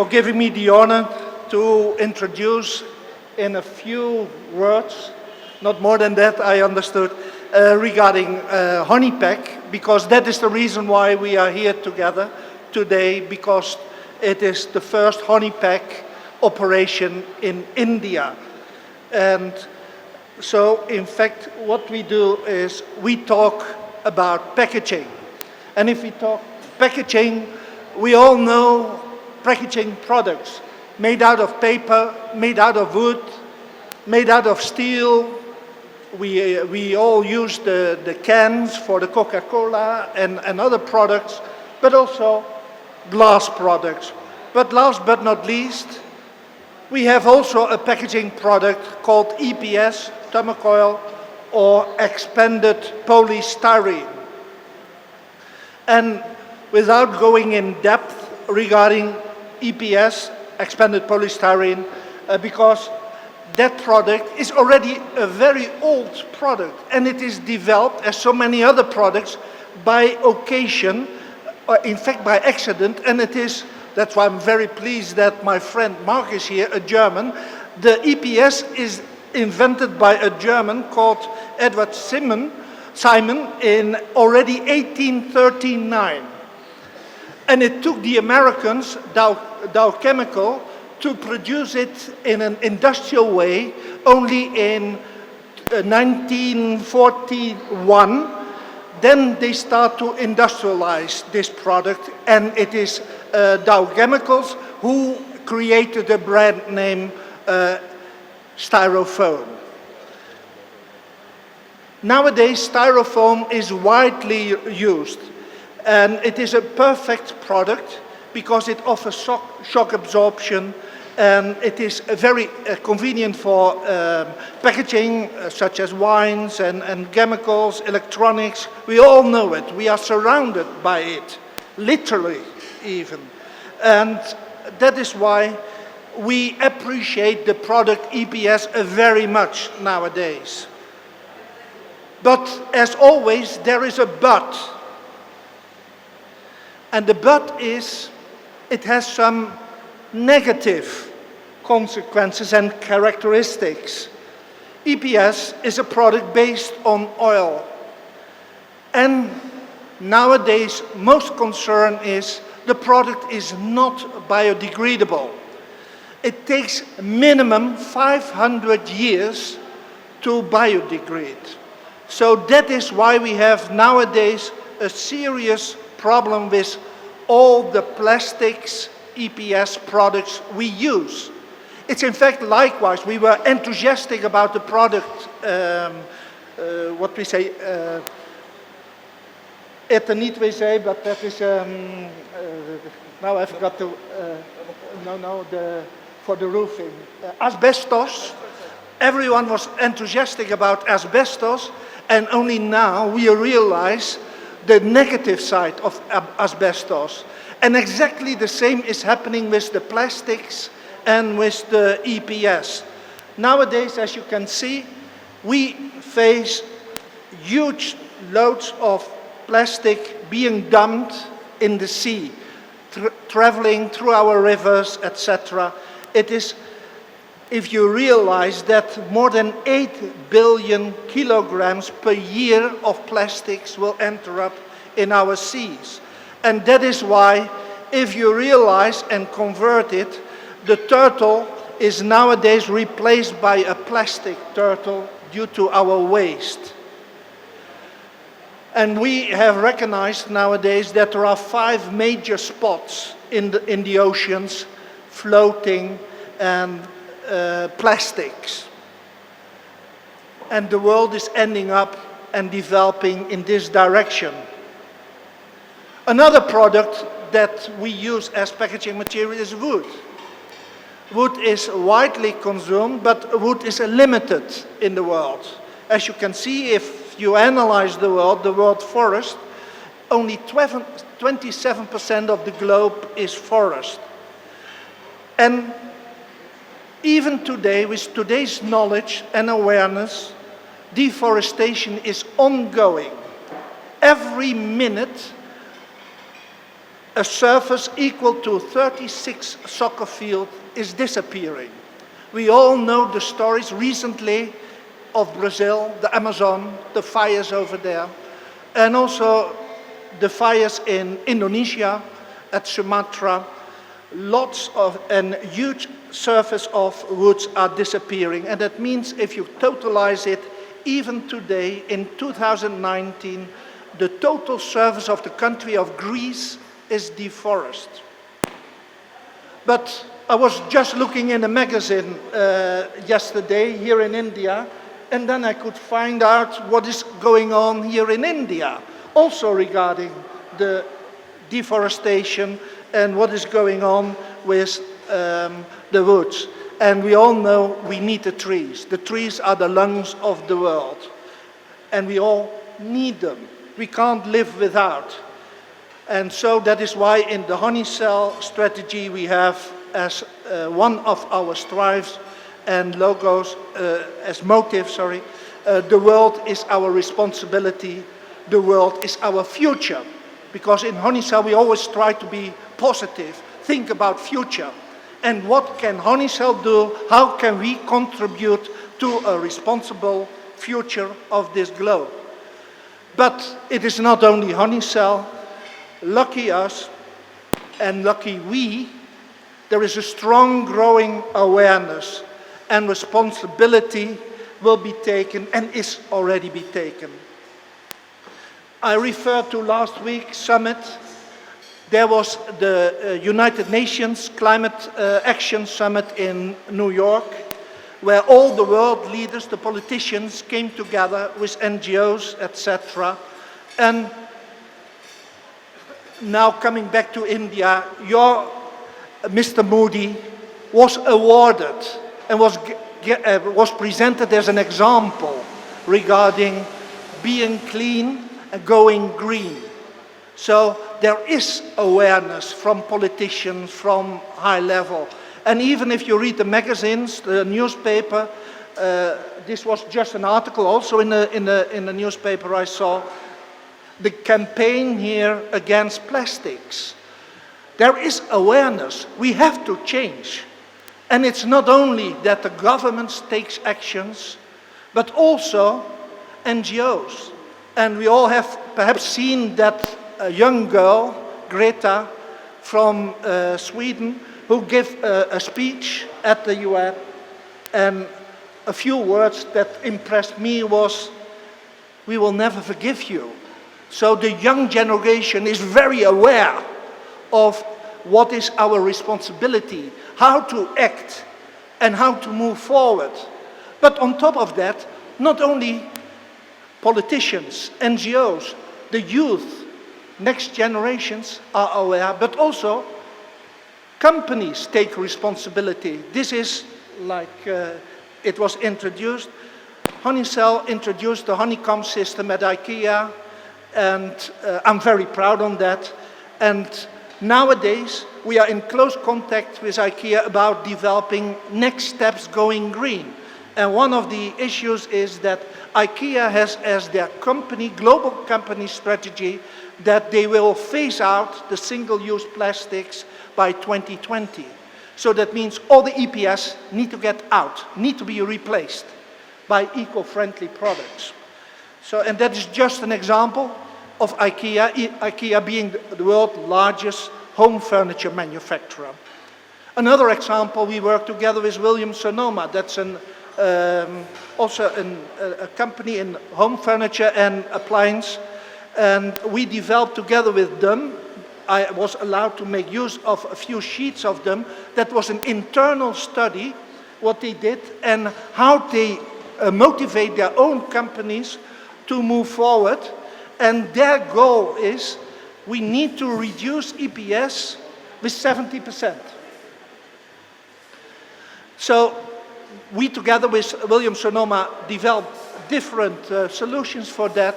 For giving me the honor to introduce in a few words, not more than that I understood, regarding Honipack, because that is the reason why we are here together today, because it is the first Honipack operation in India. And so, in fact, what we do is we talk about packaging. And if we talk packaging, we all know packaging products made out of paper, made out of wood, made out of steel. We all use the cans for the Coca-Cola and other products, but also glass products. But last but not least, we have also a packaging product called EPS, thermocoil, or expanded polystyrene. And without going in depth regarding EPS, expanded polystyrene, because that product is already a very old product, and it is developed, as so many other products, by occasion, or in fact by accident, and that's why I'm very pleased that my friend Mark is here, a German. The EPS is invented by a German called Edward Simon in already 1839. And it took the Americans, Dow Chemical, to produce it in an industrial way only in 1941. Then they start to industrialize this product, and it is Dow Chemicals who created the brand name Styrofoam. Nowadays, Styrofoam is widely used, and it is a perfect product because it offers shock absorption, and it is very convenient for packaging such as wines and chemicals, electronics. We all know it. We are surrounded by it, literally even. And that is why we appreciate the product EPS very much nowadays. But as always, there is a but. And the but is, it has some negative consequences and characteristics. EPS is a product based on oil. And nowadays, most concern is the product is not biodegradable. It takes minimum 500 years to biodegrade. So that is why we have nowadays a serious problem with all the plastics EPS products we use. It's in fact likewise, we were enthusiastic about the product, what we say, ethanite, but that is, now I forgot the, for the roofing. Asbestos, everyone was enthusiastic about asbestos, and only now we realize the negative side of asbestos. And exactly the same is happening with the plastics and with the EPS. Nowadays, as you can see, we face huge loads of plastic being dumped in the sea, traveling through our rivers, etc. It is, if you realize that more than 8 billion kilograms per year of plastics will enter up in our seas. And that is why, if you realize and convert it, the turtle is nowadays replaced by a plastic turtle due to our waste. And we have recognized nowadays that there are 5 major spots in the oceans floating and plastics. And the world is ending up and developing in this direction. Another product that we use as packaging material is wood. Wood is widely consumed, but wood is limited in the world. As you can see, if you analyze the world forest, only 27% of the globe is forest. And even today, with today's knowledge and awareness, deforestation is ongoing. Every minute, a surface equal to 36 soccer fields is disappearing. We all know the stories recently of Brazil, the Amazon, the fires over there, and also the fires in Indonesia, at Sumatra. Lots of and huge surface of woods are disappearing, and that means if you totalize it, even today in 2019, the total surface of the country of Greece is deforested. But I was just looking in a magazine yesterday here in India, and then I could find out what is going on here in India, also regarding the deforestation and what is going on with the woods. And we all know we need the trees. The trees are the lungs of the world, and we all need them. We can't live without. And so that is why in the Honicel strategy we have as one of our strives and logos, as motive, the world is our responsibility, the world is our future. Because in Honicel we always try to be positive, think about future. And what can Honicel do? How can we contribute to a responsible future of this globe? But it is not only Honicel. Lucky us, and lucky we, there is a strong growing awareness, and responsibility will be taken and is already be taken. I refer to last week's summit. There was the United Nations Climate Action Summit in New York, where all the world leaders, the politicians, came together with NGOs, etc. And now coming back to India, your Mr. Modi was awarded and was presented as an example regarding being clean and going green. So there is awareness from politicians, from high level. And even if you read the magazines, the newspaper, this was just an article also in the newspaper I saw, the campaign here against plastics. There is awareness. We have to change. And it's not only that the government takes actions, but also NGOs. And we all have perhaps seen that young girl, Greta, from Sweden, who gave a speech at the UN. And a few words that impressed me was, "We will never forgive you." So the young generation is very aware of what is our responsibility, how to act, and how to move forward. But on top of that, not only politicians, NGOs, the youth, next generations are aware, but also companies take responsibility. This is like it was introduced. Honicel introduced the honeycomb system at IKEA, and I'm very proud on that. And nowadays, we are in close contact with IKEA about developing next steps going green. And one of the issues is that IKEA has as their company, global company strategy, that they will phase out the single-use plastics by 2020. So that means all the EPS need to get out, need to be replaced by eco-friendly products. So, and that is just an example of IKEA, IKEA being the world's largest home furniture manufacturer. Another example, we work together with Williams-Sonoma. That's also a company in home furniture and appliance. And we developed together with them, I was allowed to make use of a few sheets of them. That was an internal study, what they did, and how they motivate their own companies to move forward. And their goal is, we need to reduce EPS with 70%. So we together with Williams-Sonoma developed different solutions for that.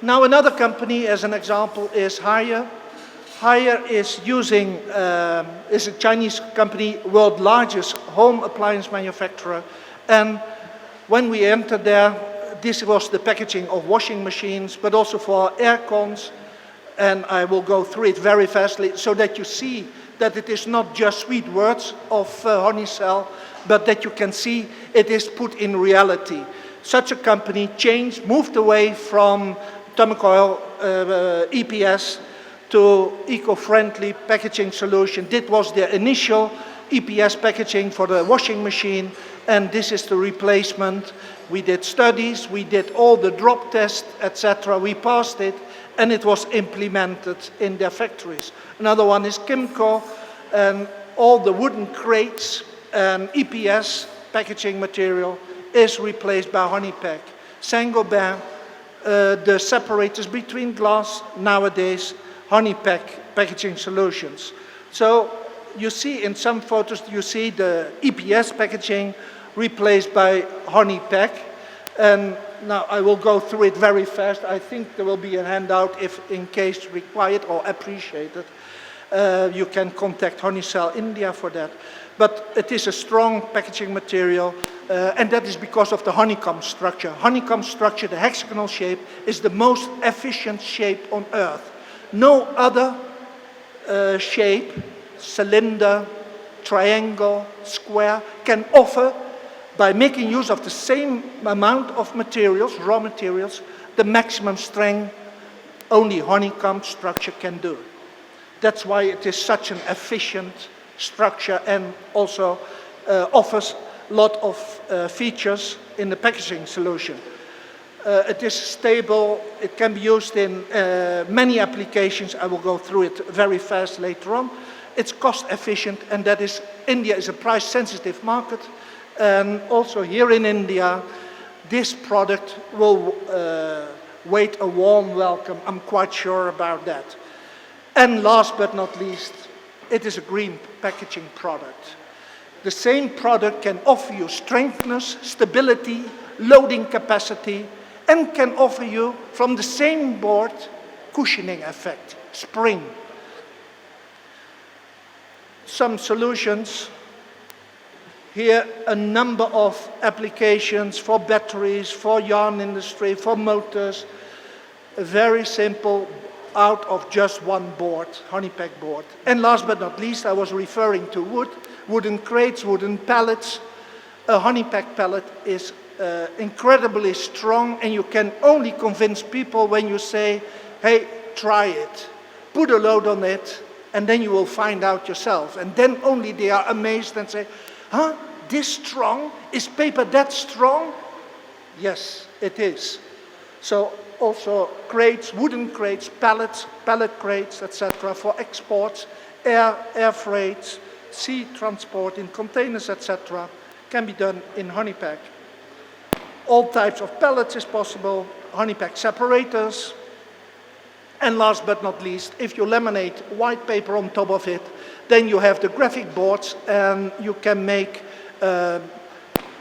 Now another company, as an example, is Haier. Haier is using, is a Chinese company, world's largest home appliance manufacturer. And when we entered there, this was the packaging of washing machines, but also for air cons, and I will go through it very fastly so that you see that it is not just sweet words of Honicel, but that you can see it is put in reality. Such a company moved away from atomic oil, EPS, to eco-friendly packaging solution. This was their initial EPS packaging for the washing machine, and this is the replacement. We did studies, we did all the drop tests, etc. We passed it, and it was implemented in their factories. Another one is Kimco, and all the wooden crates and EPS packaging material is replaced by Honipack. Saint-Gobain, the separators between glass, nowadays, Honipack packaging solutions. So you see in some photos, you see the EPS packaging replaced by Honipack. And now I will go through it very fast. I think there will be a handout if in case required or appreciated. You can contact Honicel India for that. But it is a strong packaging material, and that is because of the honeycomb structure. Honeycomb structure, the hexagonal shape, is the most efficient shape on Earth. No other shape, cylinder, triangle, square, can offer, by making use of the same amount of materials, raw materials, the maximum strength only honeycomb structure can do. That's why it is such an efficient structure and also offers a lot of features in the packaging solution. It is stable, it can be used in many applications. I will go through it very fast later on. It's cost efficient, and that is, India is a price sensitive market. And also here in India, this product will wait a warm welcome. I'm quite sure about that. And last but not least, it is a green packaging product. The same product can offer you strengthness, stability, loading capacity, and can offer you, from the same board, cushioning effect, spring. Some solutions. Here, a number of applications for batteries, for yarn industry, for motors. Very simple, out of just one board, Honipack board. And last but not least, I was referring to wood, wooden crates, wooden pallets. A Honipack pallet is incredibly strong, and you can only convince people when you say, hey, try it. Put a load on it, and then you will find out yourself. And then only they are amazed and say, huh, this strong? Is paper that strong? Yes, it is. So also crates, wooden crates, pallets, pallet crates, etc. for exports, air freights, sea transport in containers, etc. can be done in Honipack. All types of pallets is possible, Honipack separators. And last but not least, if you laminate white paper on top of it, then you have the graphic boards, and you can make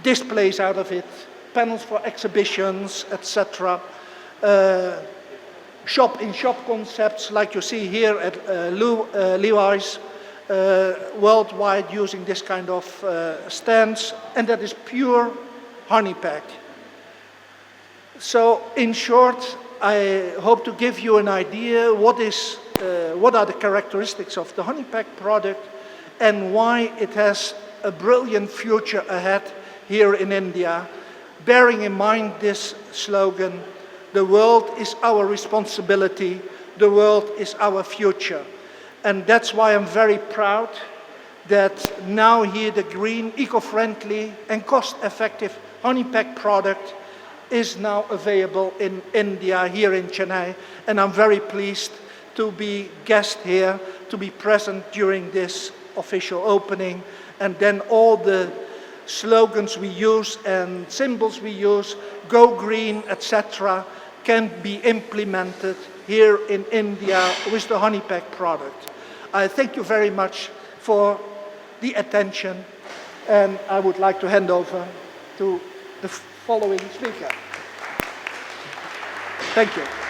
displays out of it, panels for exhibitions, etc. Shop-in-shop concepts, like you see here at Levi's, worldwide using this kind of stands, and that is pure Honipack. So, in short, I hope to give you an idea what are the characteristics of the Honipack product and why it has a brilliant future ahead here in India, bearing in mind this slogan, the world is our responsibility, the world is our future. And that's why I'm very proud that now here the green, eco-friendly and cost-effective Honipack product is now available in India, here in Chennai, and I'm very pleased to be guest here, to be present during this official opening, and then all the slogans we use and symbols we use, go green, etc., can be implemented here in India with the Honipack product. I thank you very much for the attention, and I would like to hand over to the following speaker. Thank you.